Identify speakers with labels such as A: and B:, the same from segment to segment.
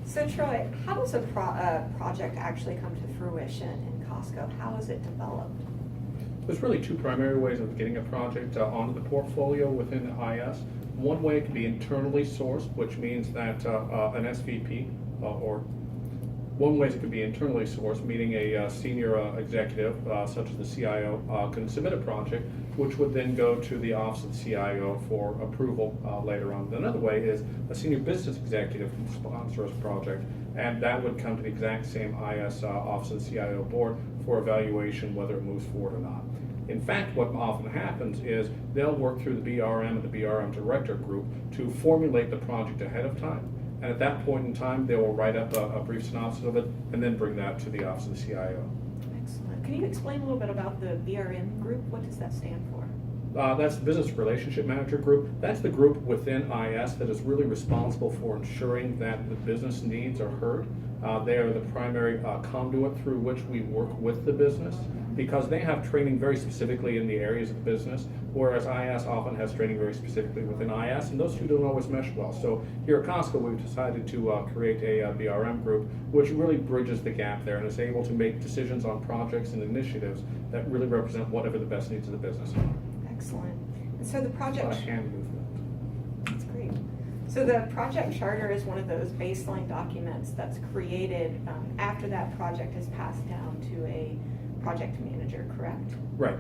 A: So Troy, how does a project actually come to fruition in Costco? How is it developed?
B: There's really two primary ways of getting a project onto the portfolio within IS. One way can be internally sourced, which means that an SVP or one way it could be internally sourced, meaning a senior executive, such as the CIO, can submit a project, which would then go to the office of the CIO for approval later on. Another way is a senior business executive can sponsor a project, and that would come to the exact same IS office of the CIO board for evaluation whether it moves forward or not. In fact, what often happens is they'll work through the BRM and the BRM director group to formulate the project ahead of time. And at that point in time, they will write up a brief synopsis of it and then bring that to the office of the CIO.
A: Excellent. Can you explain a little bit about the BRM group? What does that stand for?
B: That's the Business Relationship Manager group. That's the group within IS that is really responsible for ensuring that the business needs are heard. They are the primary conduit through which we work with the business, because they have training very specifically in the areas of the business, whereas IS often has training very specifically within IS, and those two don't always mesh well. So here at Costco, we've decided to create a BRM group, which really bridges the gap there and is able to make decisions on projects and initiatives that really represent whatever the best needs of the business are.
A: Excellent. And so the project...
B: hand movement.
A: That's great. So the project charter is one of those baseline documents that's created after that project is passed down to a project manager, correct?
B: Right.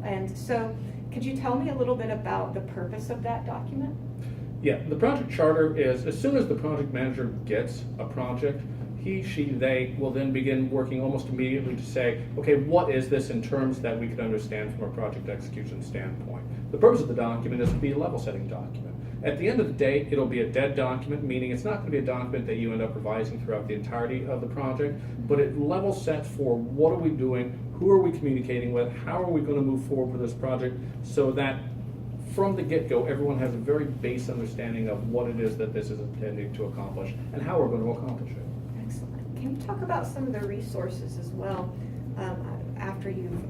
A: And so could you tell me a little bit about the purpose of that document?
B: Yeah, the project charter is, as soon as the project manager gets a project, he, she, they will then begin working almost immediately to say, okay, what is this in terms that we can understand from a project execution standpoint? The purpose of the document is to be a level setting document. At the end of the day, it'll be a dead document, meaning it's not going to be a document that you end up revising throughout the entirety of the project, but it level sets for what are we doing, who are we communicating with, how are we going to move forward with this project, so that from the get-go, everyone has a very base understanding of what it is that this is intending to accomplish and how we're going to accomplish it.
A: Excellent. Can you talk about some of the resources as well after you've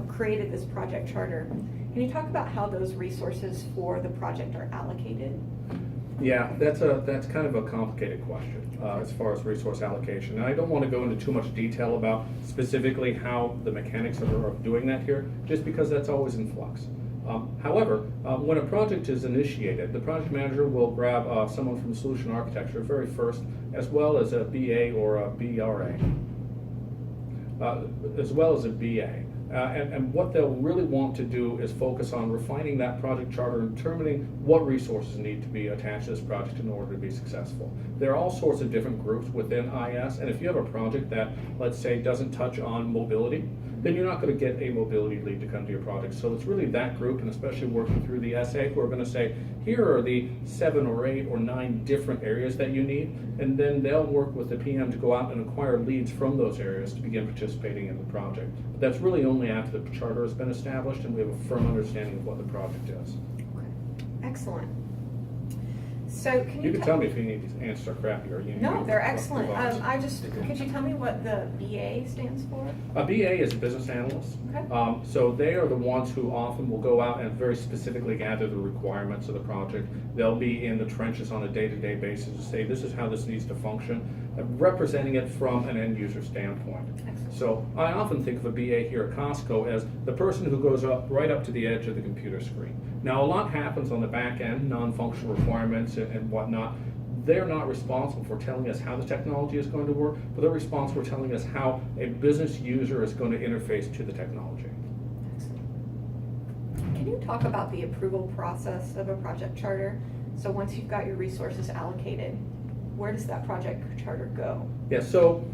A: created this project charter? Can you talk about how those resources for the project are allocated?
B: Yeah, that's kind of a complicated question as far as resource allocation. And I don't want to go into too much detail about specifically how the mechanics are doing that here, just because that's always in flux. However, when a project is initiated, the project manager will grab someone from solution architecture very first, as well as a BA or a BRA, as well as a BA. And what they'll really want to do is focus on refining that project charter and determining what resources need to be attached to this project in order to be successful. There are all sorts of different groups within IS, and if you have a project that, let's say, doesn't touch on mobility, then you're not going to get a mobility lead to come to your project. So it's really that group, and especially working through the SA, who are going to say, here are the 7 or 8 or 9 different areas that you need, and then they'll work with the PM to go out and acquire leads from those areas to begin participating in the project. But that's really only after the charter has been established and we have a firm understanding of what the project is.
A: Okay. Excellent. So can
B: you can tell me if you need these answers are crappy or you need.
A: No, they're excellent. Could you tell me what the BA stands for?
B: A BA is a business analyst.
A: Okay.
B: So they are the ones who often will go out and very specifically gather the requirements of the project. They'll be in the trenches on a day-to-day basis to say this is how this needs to function, representing it from an end user standpoint.
A: Excellent.
B: So I often think of a BA here at Costco as the person who goes right up to the edge of the computer screen. Now a lot happens on the back end, non-functional requirements and whatnot. They're not responsible for telling us how the technology is going to work, but they're responsible for telling us how a business user is going to interface to the technology.
A: Excellent. Can you talk about the approval process of a project charter? So once you've got your resources allocated, where does that project charter go?
B: Yeah, so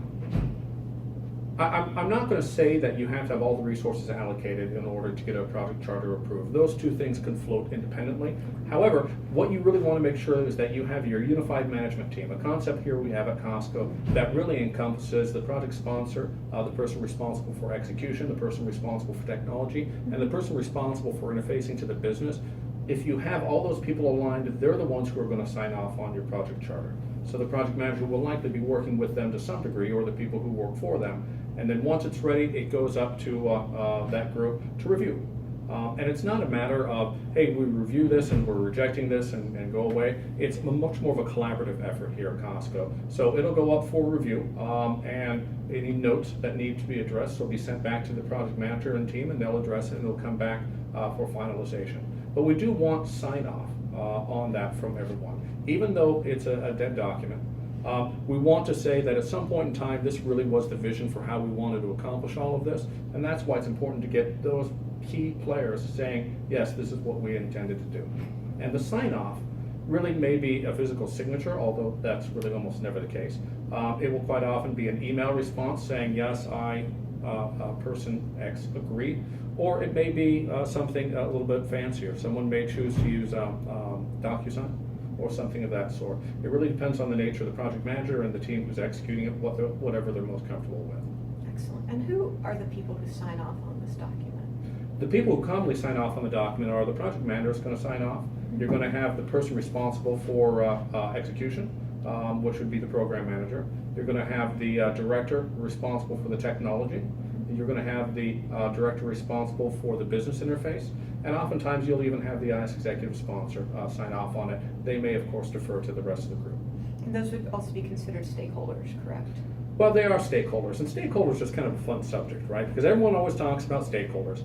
B: I'm not going to say that you have to have all the resources allocated in order to get a project charter approved. Those two things can float independently. However, what you really want to make sure is that you have your unified management team, a concept here we have at Costco that really encompasses the project sponsor, the person responsible for execution, the person responsible for technology, and the person responsible for interfacing to the business. If you have all those people aligned, they're the ones who are going to sign off on your project charter. So the project manager will likely be working with them to some degree, or the people who work for them. And then once it's ready, it goes up to that group to review. And it's not a matter of, hey, we review this and we're rejecting this and go away. It's much more of a collaborative effort here at Costco. So it'll go up for review, and any notes that need to be addressed will be sent back to the project manager and team, and they'll address it and it'll come back for finalization. But we do want sign off on that from everyone. Even though it's a dead document, we want to say that at some point in time, this really was the vision for how we wanted to accomplish all of this, and that's why it's important to get those key players saying, yes, this is what we intended to do. And the sign-off really may be a physical signature, although that's really almost never the case. It will quite often be an email response saying, yes, I, person X, agree, or it may be something a little bit fancier. Someone may choose to use DocuSign or something of that sort. It really depends on the nature of the project manager and the team who's executing it, whatever they're most comfortable with.
A: Excellent. And who are the people who sign off on this document?
B: The people who commonly sign off on the document are the project manager is going to sign off. You're going to have the person responsible for execution, which would be the program manager. You're going to have the director responsible for the technology. You're going to have the director responsible for the business interface. And oftentimes you'll even have the IS executive sponsor sign off on it. They may, of course, defer to the rest of the group.
A: And those would also be considered stakeholders, correct?
B: Well, they are stakeholders, and stakeholders is kind of a fun subject, right? Because everyone always talks about stakeholders.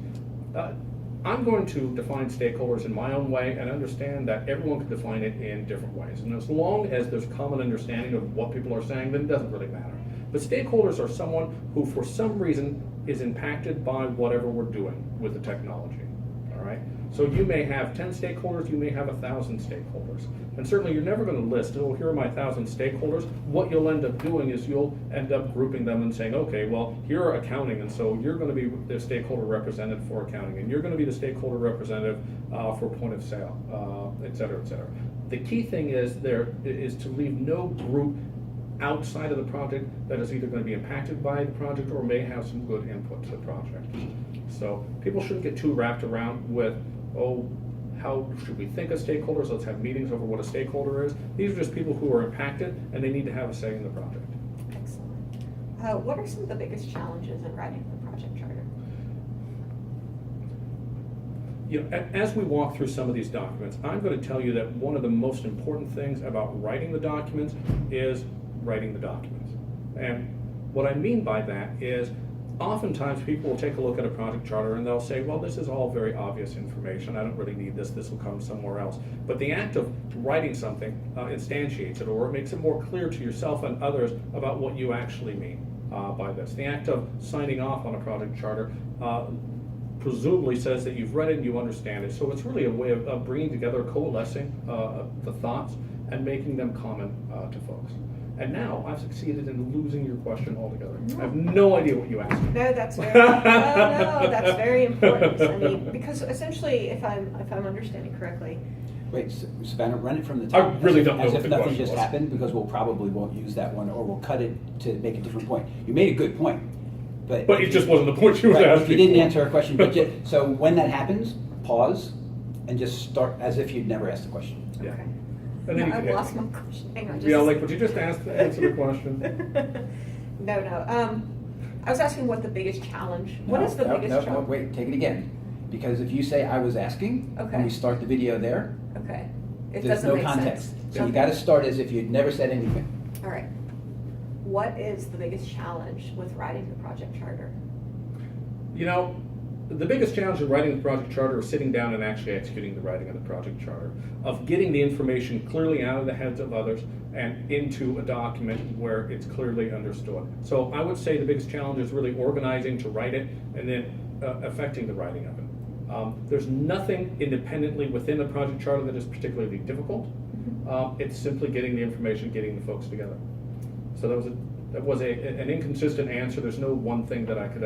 B: I'm going to define stakeholders in my own way and understand that everyone can define it in different ways. And as long as there's common understanding of what people are saying, then it doesn't really matter. But stakeholders are someone who, for some reason, is impacted by whatever we're doing with the technology, all right? So you may have 10 stakeholders, you may have 1,000 stakeholders. And certainly you're never going to list, oh, here are my 1,000 stakeholders. What you'll end up doing is you'll end up grouping them and saying, okay, well, here are accounting, and so you're going to be the stakeholder representative for accounting, and you're going to be the stakeholder representative for point of sale, et cetera, et cetera. The key thing is to leave no group outside of the project that is either going to be impacted by the project or may have some good input to the project. So people shouldn't get too wrapped around with, oh, how should we think of stakeholders? Let's have meetings over what a stakeholder is. These are just people who are impacted and they need to have a say in the project.
A: Excellent. What are some of the biggest challenges in writing the project charter?
B: You know, as we walk through some of these documents, I'm going to tell you that one of the most important things about writing the documents is writing the documents. And what I mean by that is oftentimes people will take a look at a project charter and they'll say, well, this is all very obvious information. I don't really need this. This will come somewhere else. But the act of writing something instantiates it, or it makes it more clear to yourself and others about what you actually mean by this. The act of signing off on a project charter presumably says that you've read it and you understand it. So it's really a way of bringing together, coalescing the thoughts and making them common to folks. And now I've succeeded in losing your question altogether. I have no idea what you asked.
A: No, that's that's very important. I mean, because essentially, if I'm understanding correctly.
C: Wait, Savannah, run it from the top.
B: I really don't know
C: as
B: what
C: if
B: the
C: nothing
B: question
C: just
B: was.
C: happened, because we'll probably won't use that one, or we'll cut it to make a different point. You made a good point, but
B: it just wasn't the point you were
C: right,
B: asking.
C: you didn't
B: for.
C: answer our question. But so when that happens, pause and just start as if you'd never asked the question.
B: Yeah.
A: Okay.
B: And then
A: No,
B: you
A: I've
B: can
A: lost my question. Hang on.
B: Yeah, like, would you just answer the question?
A: No. I was asking what the biggest challenge. What is the biggest
C: No,
A: challenge?
C: wait, take it again. Because if you say I was asking,
A: Okay.
C: and we start the video there,
A: Okay. It
C: there's
A: doesn't
C: no
A: make
C: context.
A: sense.
C: So you
A: Okay.
C: got to start as if you'd never said anything.
A: All right. What is the biggest challenge with writing the project charter?
B: You know, the biggest challenge in writing the project charter is sitting down and actually executing the writing of the project charter, of getting the information clearly out of the heads of others and into a document where it's clearly understood. So I would say the biggest challenge is really organizing to write it and then affecting the writing of it. There's nothing independently within the project charter that is particularly difficult. It's simply getting the information, getting the folks together. So that was an inconsistent answer. There's no one thing that I could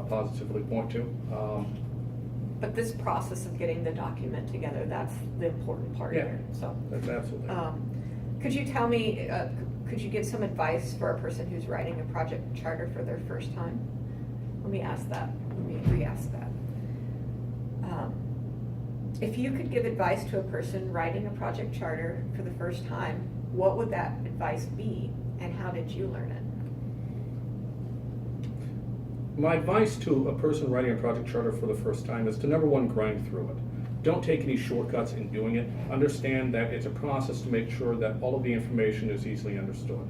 B: positively point to.
A: But this process of getting the document together, that's the important part
B: Yeah.
A: here. So,
B: That's absolutely.
A: could you tell me, could you give some advice for a person who's writing a project charter for their first time? Let me ask that. Let me re-ask that. If you could give advice to a person writing a project charter for the first time, what would that advice be, and how did you learn it?
B: My advice to a person writing a project charter for the first time is to, number one, grind through it. Don't take any shortcuts in doing it. Understand that it's a process to make sure that all of the information is easily understood.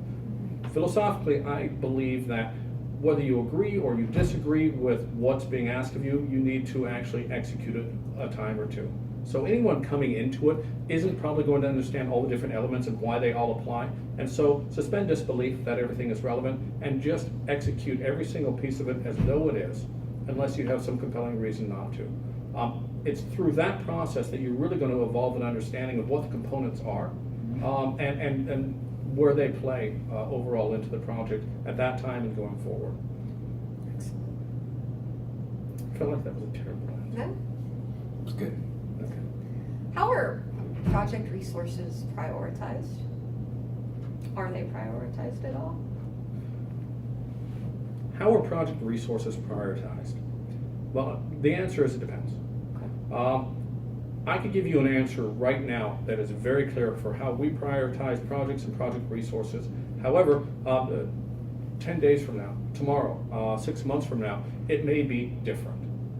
B: Philosophically, I believe that whether you agree or you disagree with what's being asked of you, you need to actually execute it a time or two. So anyone coming into it isn't probably going to understand all the different elements and why they all apply. And so suspend disbelief that everything is relevant and just execute every single piece of it as though it is, unless you have some compelling reason not to. It's through that process that you're really going to evolve an understanding of what the components are and where they play overall into the project at that time and going forward.
A: Excellent.
B: I felt like that was a terrible answer.
A: No?
C: It's good.
B: Okay.
A: How are project resources prioritized? Are they prioritized at all?
B: How are project resources prioritized? Well, the answer is it depends.
A: Okay.
B: I could give you an answer right now that is very clear for how we prioritize projects and project resources. However, 10 days from now, tomorrow, 6 months from now, it may be different.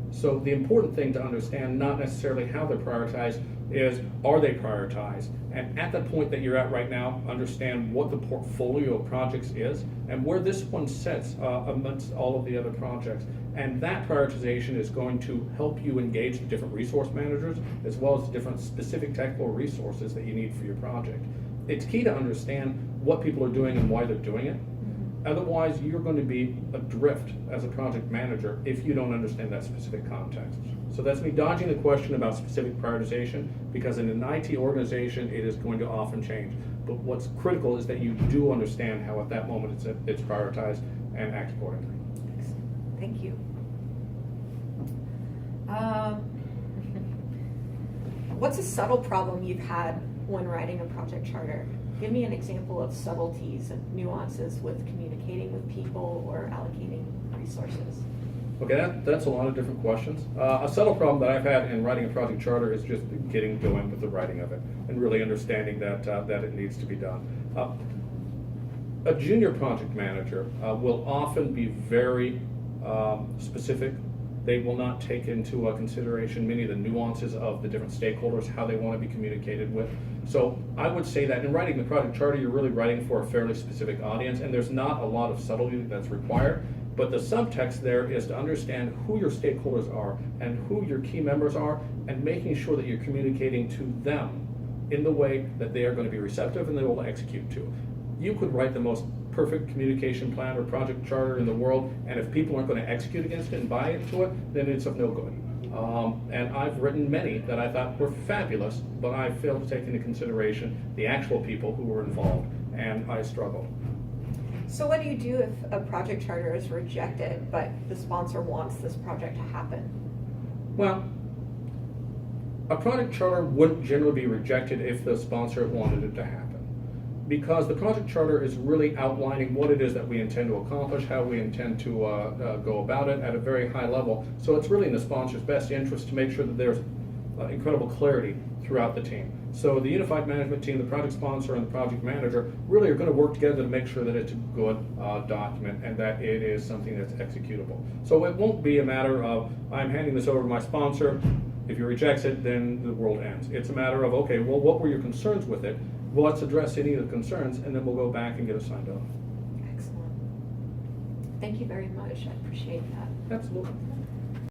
B: So the important thing to understand, not necessarily how they're prioritized, is are they prioritized? And at the point that you're at right now, understand what the portfolio of projects is and where this one sits amongst all of the other projects. And that prioritization is going to help you engage the different resource managers as well as the different specific technical resources that you need for your project. It's key to understand what people are doing and why they're doing it. Otherwise, you're going to be adrift as a project manager if you don't understand that specific context. So that's me dodging the question about specific prioritization, because in an IT organization, it is going to often change. But what's critical is that you do understand how at that moment it's prioritized and act accordingly.
A: Excellent. Thank you. What's a subtle problem you've had when writing a project charter? Give me an example of subtleties and nuances with communicating with people or allocating resources.
B: Okay, that's a lot of different questions. A subtle problem that I've had in writing a project charter is just getting going with the writing of it and really understanding that it needs to be done. A junior project manager will often be very specific. They will not take into consideration many of the nuances of the different stakeholders, how they want to be communicated with. So I would say that in writing the project charter, you're really writing for a fairly specific audience, and there's not a lot of subtlety that's required. But the subtext there is to understand who your stakeholders are and who your key members are, and making sure that you're communicating to them in the way that they are going to be receptive and they will execute to. You could write the most perfect communication plan or project charter in the world, and if people aren't going to execute against it and buy into it, then it's of no good. And I've written many that I thought were fabulous, but I failed to take into consideration the actual people who were involved, and I struggled.
A: So what do you do if a project charter is rejected, but the sponsor wants this project to happen?
B: Well, a project charter wouldn't generally be rejected if the sponsor wanted it to happen, because the project charter is really outlining what it is that we intend to accomplish, how we intend to go about it at a very high level. So it's really in the sponsor's best interest to make sure that there's incredible clarity throughout the team. So the unified management team, the project sponsor, and the project manager really are going to work together to make sure that it's a good document and that it is something that's executable. So it won't be a matter of, I'm handing this over to my sponsor, if he rejects it, then the world ends. It's a matter of, okay, well, what were your concerns with it? Well, let's address any of the concerns, and then we'll go back and get it signed off.
A: Excellent. Thank you very much. I appreciate that.
B: Absolutely.